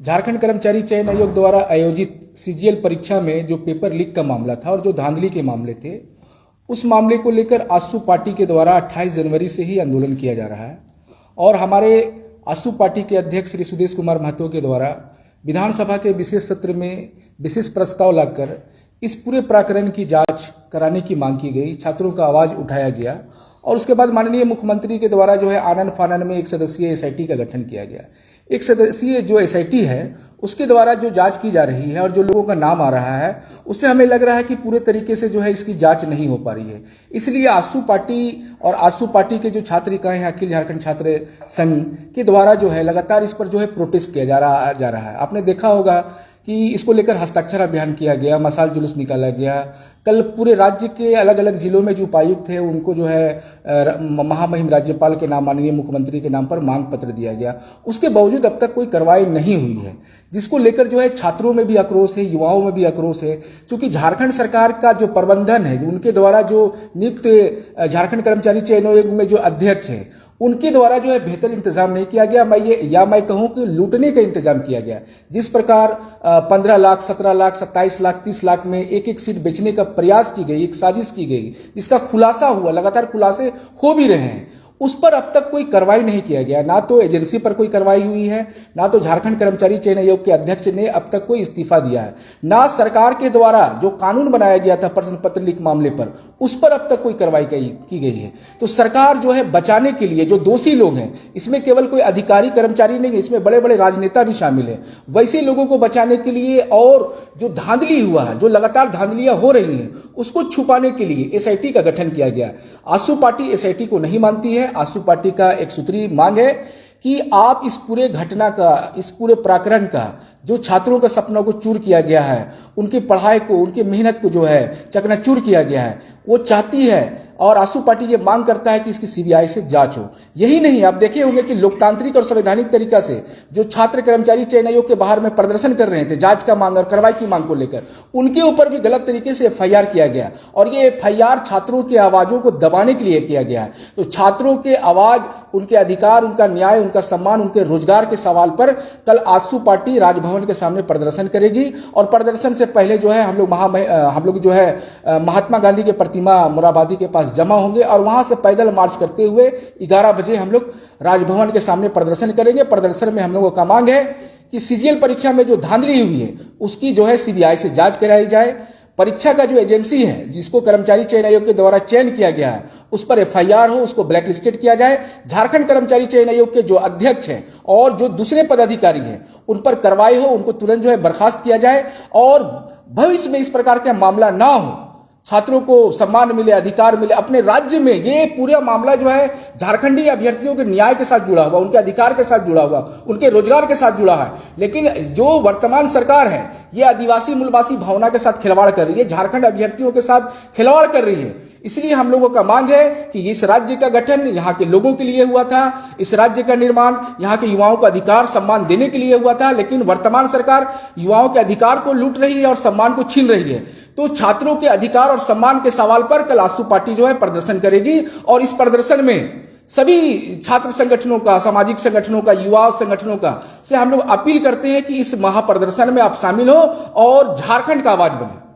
झारखंड कर्मचारी चयन आयोग द्वारा आयोजित सीजीएल परीक्षा में जो पेपर लीक का मामला था और जो धांधली के मामले थे, उस मामले को लेकर आसू पार्टी के द्वारा 28 जनवरी से ही आंदोलन किया जा रहा है। और हमारे आसू पार्टी के अध्यक्ष श्री सुदेश कुमार महतो के द्वारा विधानसभा के विशेष सत्र में विशेष प्रस्ताव लाकर इस पूरे प्रकरण की जांच कराने की मांग की गई, छात्रों का आवाज उठाया गया और उसके बाद माननीय मुख्यमंत्री के द्वारा जो है आनन फानन में एक सदस्यीय एसआईटी का गठन किया गया। एक सदस्यीय जो एसआईटी है उसके द्वारा जो जांच की जा रही है और जो लोगों का नाम आ रहा है उससे हमें लग रहा है कि पूरे तरीके से जो है इसकी जांच नहीं हो पा रही है। इसलिए आसू पार्टी और आसू पार्टी के जो छात्र इकाई हैं अखिल झारखंड छात्र संघ के द्वारा जो है लगातार इस पर जो है प्रोटेस्ट किया जा रहा है। आपने देखा होगा कि इसको लेकर हस्ताक्षर अभियान किया गया, मशाल जुलूस निकाला गया। कल पूरे राज्य के अलग अलग जिलों में जो उपायुक्त थे उनको जो है महामहिम राज्यपाल के नाम माननीय मुख्यमंत्री के नाम पर मांग पत्र दिया गया। उसके बावजूद अब तक कोई कार्रवाई नहीं हुई है, जिसको लेकर जो है छात्रों में भी आक्रोश है, युवाओं में भी आक्रोश है। क्योंकि झारखंड सरकार का जो प्रबंधन है, उनके द्वारा जो नियुक्त झारखंड कर्मचारी चयन आयोग में जो अध्यक्ष है उनके द्वारा जो है बेहतर इंतजाम नहीं किया गया। मैं कहूं कि लूटने का इंतजाम किया गया। जिस प्रकार 15 लाख, 17 लाख, 27 लाख, 30 लाख में एक एक सीट बेचने का प्रयास की गई, एक साजिश की गई, जिसका खुलासा हुआ, लगातार खुलासे हो भी रहे हैं, उस पर अब तक कोई कार्रवाई नहीं किया गया। ना तो एजेंसी पर कोई कार्रवाई हुई है, ना तो झारखंड कर्मचारी चयन आयोग के अध्यक्ष ने अब तक कोई इस्तीफा दिया है, ना सरकार के द्वारा जो कानून बनाया गया था प्रश्न पत्र लीक मामले पर उस पर अब तक कोई कार्रवाई की गई है। तो सरकार जो है बचाने के लिए जो दोषी लोग हैं, इसमें केवल कोई अधिकारी कर्मचारी नहीं है, इसमें बड़े बड़े राजनेता भी शामिल है, वैसे लोगों को बचाने के लिए और जो धांधली हुआ है, जो लगातार धांधलियां हो रही हैं, उसको छुपाने के लिए एसआईटी का गठन किया गया। आसू पार्टी एसआईटी को नहीं मानती है। आसू पार्टी का एक सूत्री मांग है कि आप इस पूरे घटना का, इस पूरे प्रकरण का, जो छात्रों के सपनों को चूर किया गया है, उनकी पढ़ाई को, उनकी मेहनत को जो है चकनाचूर किया गया है, वो चाहती है और आसू पार्टी ये मांग करता है कि इसकी सीबीआई से जांच हो। यही नहीं, आप देखे होंगे कि लोकतांत्रिक और संवैधानिक तरीका से जो छात्र कर्मचारी चयन आयोग के बाहर में प्रदर्शन कर रहे थे जांच का मांग और कार्रवाई की मांग को लेकर, उनके ऊपर भी गलत तरीके से एफआईआर किया गया और ये एफआईआर छात्रों की आवाजों को दबाने के लिए किया गया है। तो छात्रों के आवाज, उनके अधिकार, उनका न्याय, उनका सम्मान, उनके रोजगार के सवाल पर कल आसू पार्टी राजभवन के सामने प्रदर्शन करेगी। और प्रदर्शन से पहले जो है हम लोग जो है महात्मा गांधी के प्रतिमा मोरहाबादी के पास जमा होंगे और वहां से पैदल मार्च करते हुए 11 बजे हम लोग राजभवन के सामने प्रदर्शन करेंगे। प्रदर्शन में हम लोगों का मांग है कि सीजीएल परीक्षा में जो धांधली हुई है उसकी जो है सीबीआई से जांच कराई जाए। परीक्षा का जो एजेंसी है जिसको कर्मचारी चयन आयोग के द्वारा चयन किया गया है उस पर एफआईआर हो, उसको ब्लैकलिस्टेड किया जाए। झारखंड कर्मचारी चयन आयोग के जो अध्यक्ष हैं और जो दूसरे पदाधिकारी हैं उन पर कार्रवाई हो, उनको तुरंत जो है बर्खास्त किया जाए और भविष्य में इस प्रकार का मामला ना हो, छात्रों को सम्मान मिले, अधिकार मिले अपने राज्य में। ये पूरा मामला जो है झारखंडी अभ्यर्थियों के न्याय के साथ जुड़ा हुआ, उनके अधिकार के साथ जुड़ा हुआ, उनके रोजगार के साथ जुड़ा है। लेकिन जो वर्तमान सरकार है ये आदिवासी मूलवासी भावना के साथ खिलवाड़ कर रही है, झारखंड अभ्यर्थियों के साथ खिलवाड़ कर रही है। इसलिए हम लोगों का मांग है कि इस राज्य का गठन यहाँ के लोगों के लिए हुआ था, इस राज्य का निर्माण यहाँ के युवाओं को अधिकार सम्मान देने के लिए हुआ था, लेकिन वर्तमान सरकार युवाओं के अधिकार को लूट रही है और सम्मान को छीन रही है। तो छात्रों के अधिकार और सम्मान के सवाल पर कल आसू पार्टी जो है प्रदर्शन करेगी और इस प्रदर्शन में सभी छात्र संगठनों का, सामाजिक संगठनों का, युवा संगठनों का से हम लोग अपील करते हैं कि इस महाप्रदर्शन में आप शामिल हो और झारखंड का आवाज बने।